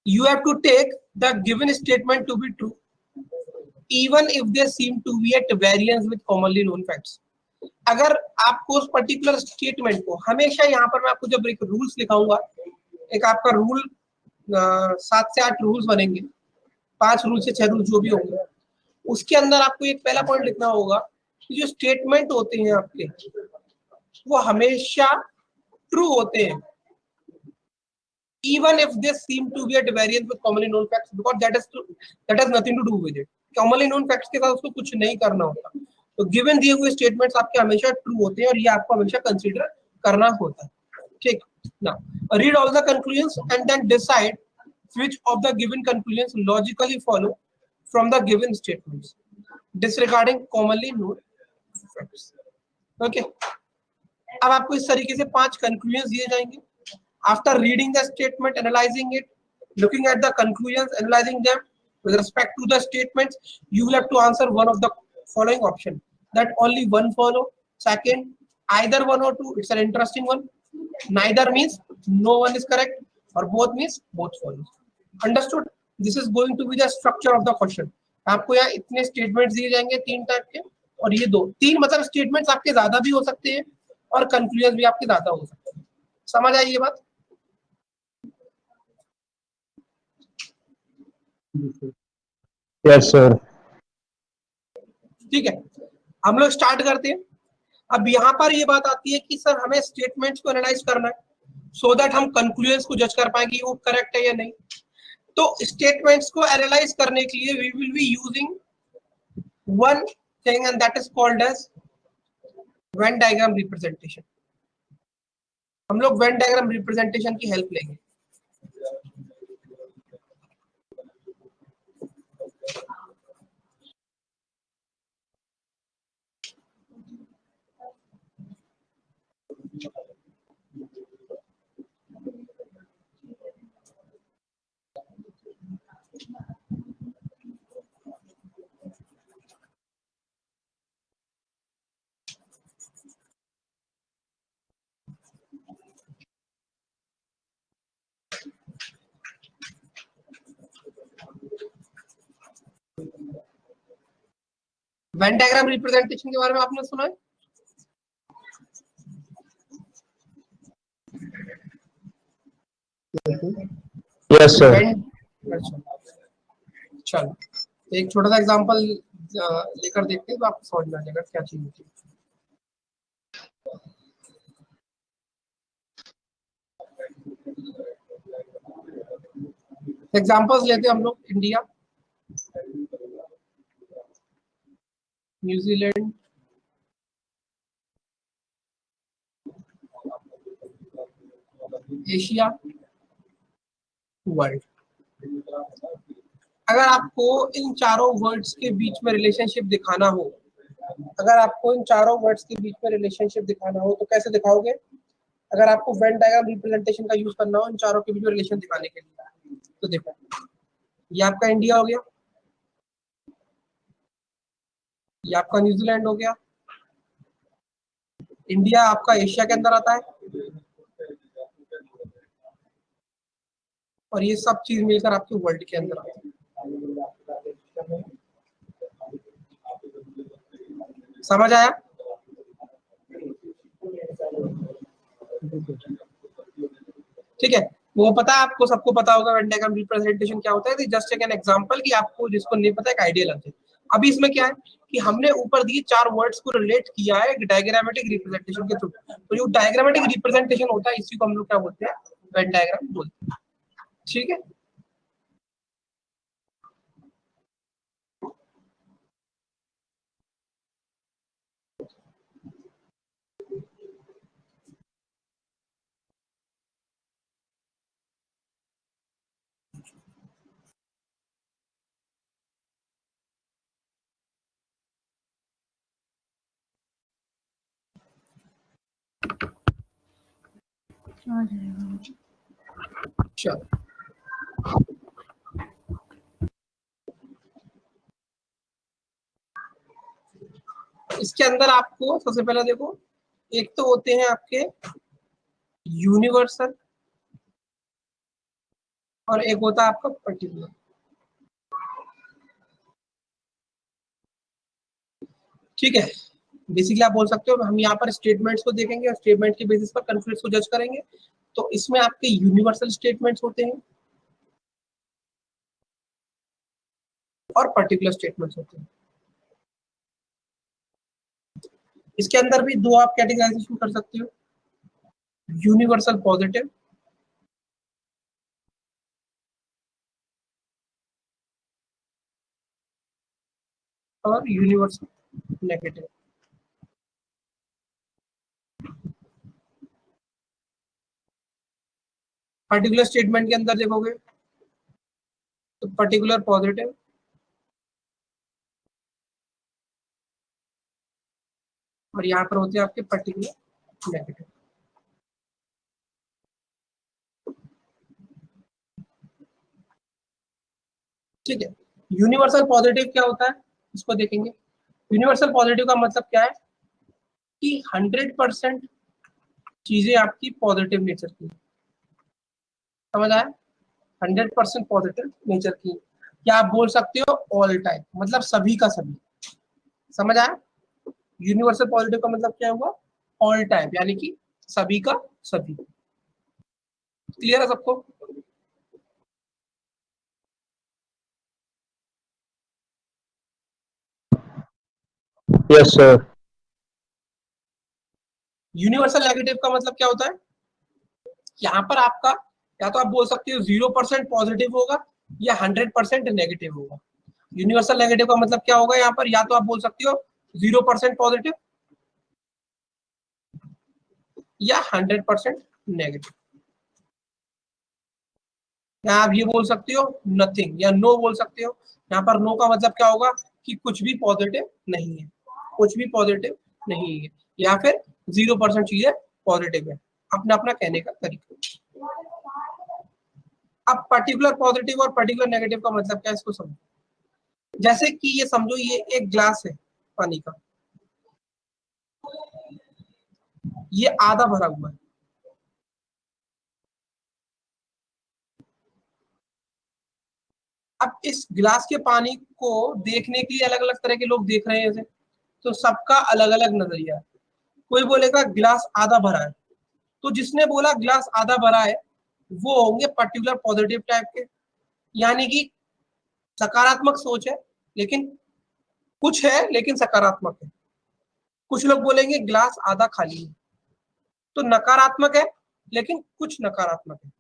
You have to take the given statement to be true, even if they seem to be at variance with commonly known facts. अगर आपको उस particular statement को हमेशा, यहाँ पर मैं आपको जब एक रूल्स लिखाऊंगा, एक आपका रूल 7 से 8 रूल्स बनेंगे, 5 रूल से 6 रूल जो भी होंगे, उसके अंदर आपको एक पहला पॉइंट लिखना होगा कि जो स्टेटमेंट होते हैं आपके, वो हमेशा ट्रू होते हैं, even if they seem to be at variance with commonly known facts, because that has nothing to do with it. commonly known facts के साथ उसको कुछ नहीं करना होता। तो गिवन दिए हुए स्टेटमेंट्स आपके हमेशा ट्रू होते हैं और ये आपको हमेशा कंसीडर करना होता है। ठीक, now read all the conclusions and then decide which of the given conclusions logically follow from the given statements, disregarding commonly known facts. Okay, अब आपको इस तरीके से 5 कंक्लूजन्स दिए जाएंगे। After reading the statement, analyzing it, looking at the conclusions, analyzing them with respect to the statements, you will have to answer one of the following option. That only one follow. Second, either one or two. It's an interesting one. Neither means no one is correct, or both means both follows. Understood? This is going to be the structure of the question. आपको यहाँ इतने statements दिए जाएंगे 3 type के, और ये 3 मतलब statements आपके ज्यादा भी हो सकते हैं और कंक्लूजन भी आपके ज्यादा हो सकते हैं। समझ आई ये बात? Yes sir. ठीक है, हम लोग स्टार्ट करते हैं। अब यहाँ पर ये बात आती है कि सर हमें स्टेटमेंट्स को एनालाइज करना है सो दैट हम कंक्लूजन्स को जज कर पाए कि वो करेक्ट है या नहीं। तो स्टेटमेंट्स को एनालाइज करने के लिए we will be using one thing and that is called as Venn diagram representation. हम लोग वेन डायग्राम रिप्रेजेंटेशन की हेल्प लेंगे। वेन डायग्राम रिप्रेजेंटेशन के बारे में आपने सुना है? Yes sir. चलो एक छोटा सा एग्जांपल लेकर देखते हैं तो आपको समझ में आ जाएगा क्या चीज होती है। एग्जांपल्स लेते हैं हम लोग। India, New Zealand, Asia, world. अगर आपको इन चारों वर्ड्स के बीच में रिलेशनशिप दिखाना हो, अगर आपको इन चारों वर्ड्स के बीच में रिलेशनशिप दिखाना हो तो कैसे दिखाओगे? अगर आपको वेन डायग्राम रिप्रेजेंटेशन का यूज करना हो इन चारों के बीच में रिलेशन दिखाने के लिए, तो देखो ये आपका इंडिया हो गया, ये आपका न्यूजीलैंड हो गया, इंडिया आपका एशिया के अंदर आता है और ये सब चीज मिलकर आपके वर्ल्ड के अंदर आती है। समझ आया? ठीक है, वो पता है आपको, सबको पता होगा वेन डायग्राम रिप्रेजेंटेशन क्या होता है। जस्ट टेक एन एग्जांपल कि आपको जिसको नहीं पता है एक आइडिया लग जाए। अभी इसमें क्या है कि हमने ऊपर दिए चार वर्ड्स को रिलेट किया है एक डायग्रामेटिक रिप्रेजेंटेशन के थ्रू। तो जो डायग्रामेटिक रिप्रेजेंटेशन होता है इसी को हम लोग क्या बोलते हैं? वेन डायग्राम बोलते हैं। ठीक है, चलो इसके अंदर आपको सबसे पहले देखो, एक तो होते हैं आपके यूनिवर्सल और एक होता है आपका पर्टिकुलर। ठीक है, बेसिकली आप बोल सकते हो हम यहाँ पर स्टेटमेंट्स को देखेंगे और स्टेटमेंट के बेसिस पर कॉन्फ्लिक्ट्स को जज करेंगे। तो इसमें आपके यूनिवर्सल स्टेटमेंट्स होते हैं और पर्टिकुलर स्टेटमेंट्स होते हैं। इसके अंदर भी दो आप कैटेगराइजेशन कर सकते हो, यूनिवर्सल पॉजिटिव और यूनिवर्सल नेगेटिव। पर्टिकुलर स्टेटमेंट के अंदर देखोगे तो पर्टिकुलर पॉजिटिव और यहाँ पर होते हैं आपके पर्टिकुलर नेगेटिव। ठीक है, यूनिवर्सल पॉजिटिव क्या होता है इसको देखेंगे। यूनिवर्सल पॉजिटिव का मतलब क्या है कि 100% चीजें आपकी पॉजिटिव नेचर की, समझ आया? 100% पॉजिटिव नेचर की, या आप बोल सकते हो ऑल टाइम, मतलब सभी का सभी। समझ आया? यूनिवर्सल पॉजिटिव का मतलब क्या हुआ? ऑल टाइम, यानी कि सभी का सभी। क्लियर है सबको? Yes, sir. यूनिवर्सल नेगेटिव का मतलब क्या होता है? यहाँ पर आपका या तो आप बोल सकते हो 0% पॉजिटिव होगा या 100% नेगेटिव होगा। यूनिवर्सल नेगेटिव का मतलब क्या होगा यहाँ पर? या तो आप बोल सकते हो 0% पॉजिटिव या 100% नेगेटिव, या आप ये बोल सकते हो नथिंग या नो बोल सकते हो। यहाँ पर नो का मतलब क्या होगा कि कुछ भी पॉजिटिव नहीं है, कुछ भी पॉजिटिव नहीं है, या फिर 0% चीजें पॉजिटिव है। अपना अपना कहने का तरीका। अब पर्टिकुलर पॉजिटिव और पर्टिकुलर नेगेटिव का मतलब क्या है इसको समझो। जैसे कि ये समझो ये एक ग्लास है पानी का, ये आधा भरा हुआ है। अब इस गिलास के पानी को देखने के लिए अलग अलग तरह के लोग देख रहे हैं, तो सबका अलग अलग नजरिया है। कोई बोलेगा गिलास आधा भरा है, तो जिसने बोला गिलास आधा भरा है वो होंगे पर्टिकुलर पॉजिटिव टाइप के, यानी कि सकारात्मक सोच है लेकिन कुछ है लेकिन सकारात्मक है। कुछ लोग बोलेंगे गिलास आधा खाली है, तो नकारात्मक है लेकिन कुछ नकारात्मक है।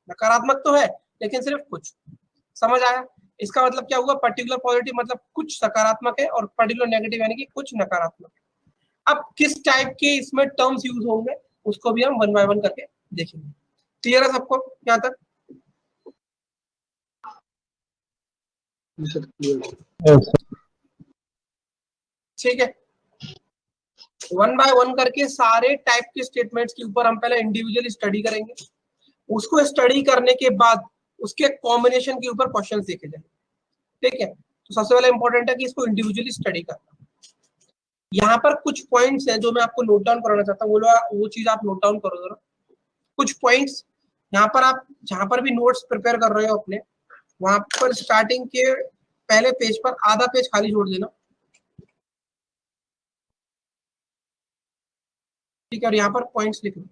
नकारात्मक तो है लेकिन सिर्फ कुछ। समझ आया? इसका मतलब क्या हुआ? पर्टिकुलर पॉजिटिव मतलब कुछ सकारात्मक है और पर्टिकुलर नेगेटिव यानी कि कुछ नकारात्मक है। अब किस टाइप के इसमें टर्म्स यूज होंगे उसको भी हम वन बाय वन करके देखेंगे। क्लियर है सबको यहाँ तक? जी सर क्लियर। Yes, sir. ठीक है, वन बाय वन करके सारे टाइप के स्टेटमेंट्स के ऊपर हम पहले इंडिविजुअली स्टडी करेंगे, उसको स्टडी करने के बाद उसके कॉम्बिनेशन के ऊपर क्वेश्चंस देखे जाएंगे। ठीक है, तो सबसे पहले इंपॉर्टेंट है कि इसको इंडिविजुअली स्टडी करना। यहाँ पर कुछ पॉइंट्स हैं जो मैं आपको नोट डाउन कराना चाहता हूँ, वो चीज आप नोट डाउन करो जरा। कुछ पॉइंट्स यहाँ पर आप जहां पर भी नोट्स प्रिपेयर कर रहे हो अपने, वहां पर स्टार्टिंग के पहले पेज पर आधा पेज खाली छोड़ देना। ठीक है, और यहाँ पर पॉइंट्स लिख लो।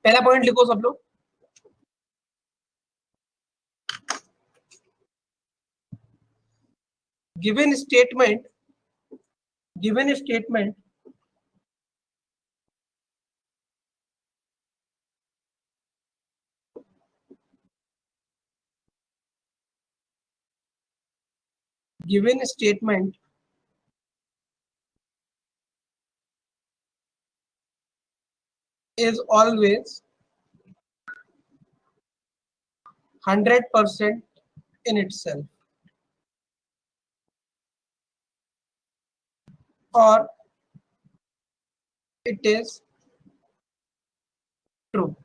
पहला पॉइंट लिखो सब लोग, given statement is always 100% in itself, or it is true.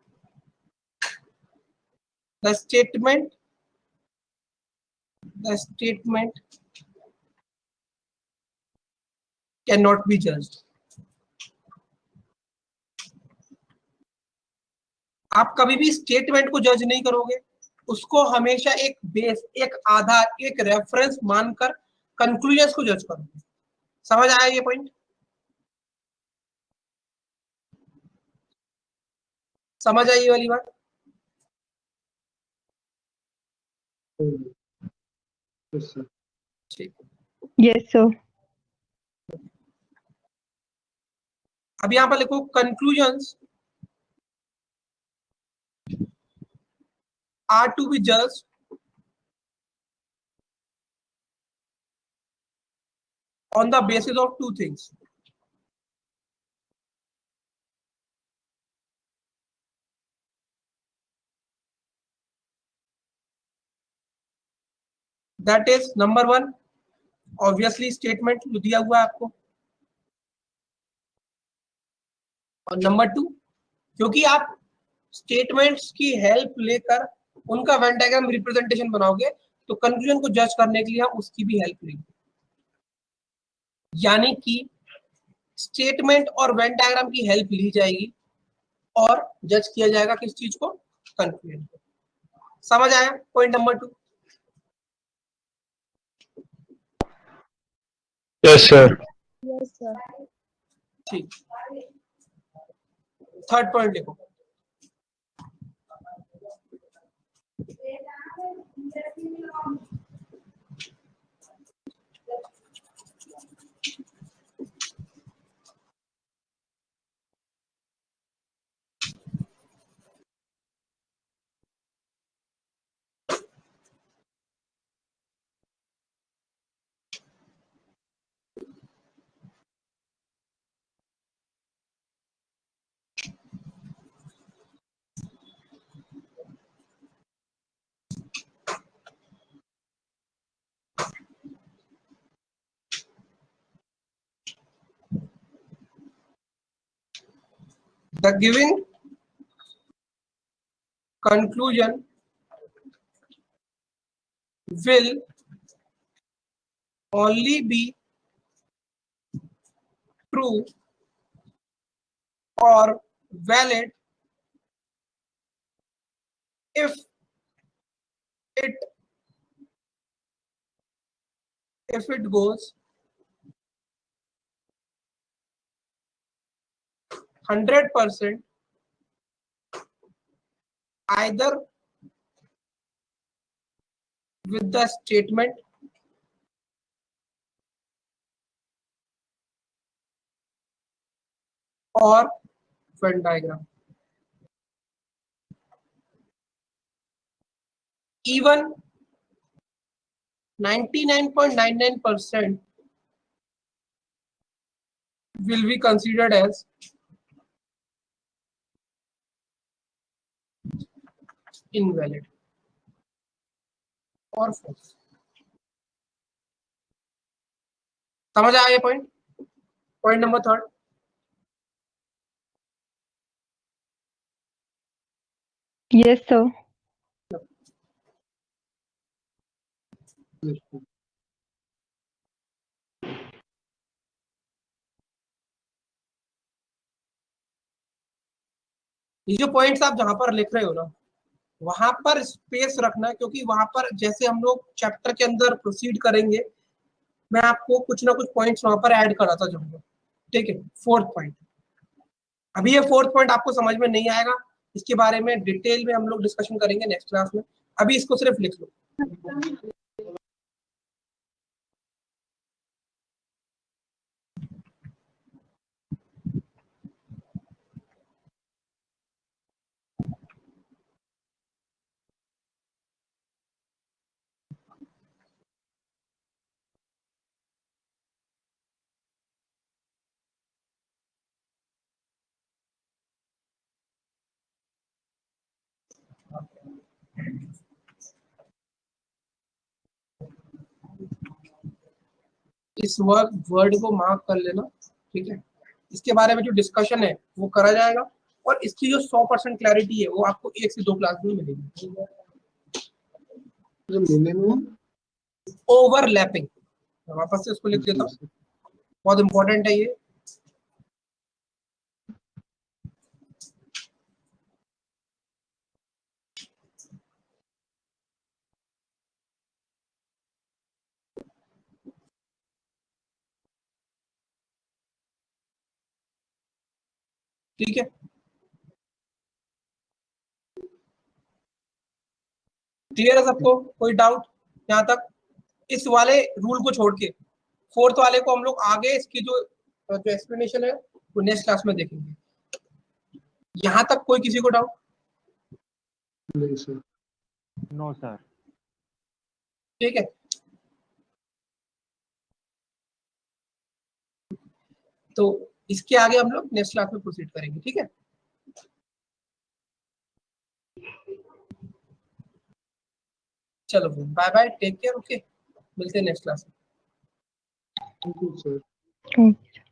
The statement cannot be judged. आप कभी भी स्टेटमेंट को जज नहीं करोगे, उसको हमेशा एक बेस, एक आधार, एक रेफरेंस मानकर कंक्लूजन को जज करोगे। समझ आया ये पॉइंट? समझ आई ये वाली बात? Yes sir. ठीक, Yes, sir. अब यहां पर लिखो conclusions are to be judged on the basis of two things. That is number one, obviously statement जो दिया हुआ है आपको, और नंबर टू, क्योंकि आप स्टेटमेंट्स की हेल्प लेकर उनका वेन डायग्राम रिप्रेजेंटेशन बनाओगे, तो कंक्लूजन को जज करने के लिए हम उसकी भी हेल्प लेंगे। यानी कि स्टेटमेंट और वेन डायग्राम की हेल्प ली जाएगी और जज किया जाएगा किस चीज को? कंक्लूजन को। समझ आया point number two? Yes, sir. Yes, sir. ठीक, थर्ड पॉइंट लिखो, the given conclusion will only be true or valid if it goes 100% either with the statement or Venn diagram. Even 99.99% will be considered as invalid और false. समझ आया ये point? Point number third, Yes, sir. ये जो points आप जहां पर लिख रहे हो ना, वहां पर स्पेस रखना, क्योंकि वहां पर जैसे हम लोग चैप्टर के अंदर प्रोसीड करेंगे, मैं आपको कुछ ना कुछ पॉइंट्स वहां पर ऐड कराता जाऊंगा। ठीक है, फोर्थ पॉइंट। अभी ये फोर्थ पॉइंट आपको समझ में नहीं आएगा, इसके बारे में डिटेल में हम लोग डिस्कशन करेंगे नेक्स्ट क्लास में। अभी इसको सिर्फ लिख लो। इस वर्ड को मार्क कर लेना। ठीक है, इसके बारे में जो डिस्कशन है वो करा जाएगा, और इसकी जो 100% क्लैरिटी है वो आपको 1 से 2 क्लास में मिलेगी। ओवरलैपिंग, वापस से इसको लिख देता हूँ, बहुत इंपॉर्टेंट है ये। ठीक है, क्लियर है सबको? कोई डाउट यहाँ तक? इस वाले रूल को छोड़ के फोर्थ वाले को हम लोग आगे इसकी जो एक्सप्लेनेशन है वो नेक्स्ट क्लास में देखेंगे। यहाँ तक कोई किसी को डाउट? नहीं सर। No, sir. ठीक है, तो इसके आगे हम लोग नेक्स्ट क्लास में प्रोसीड करेंगे। ठीक है, चलो bye bye, take care, okay, मिलते हैं नेक्स्ट क्लास में। Thank you sir. Okay.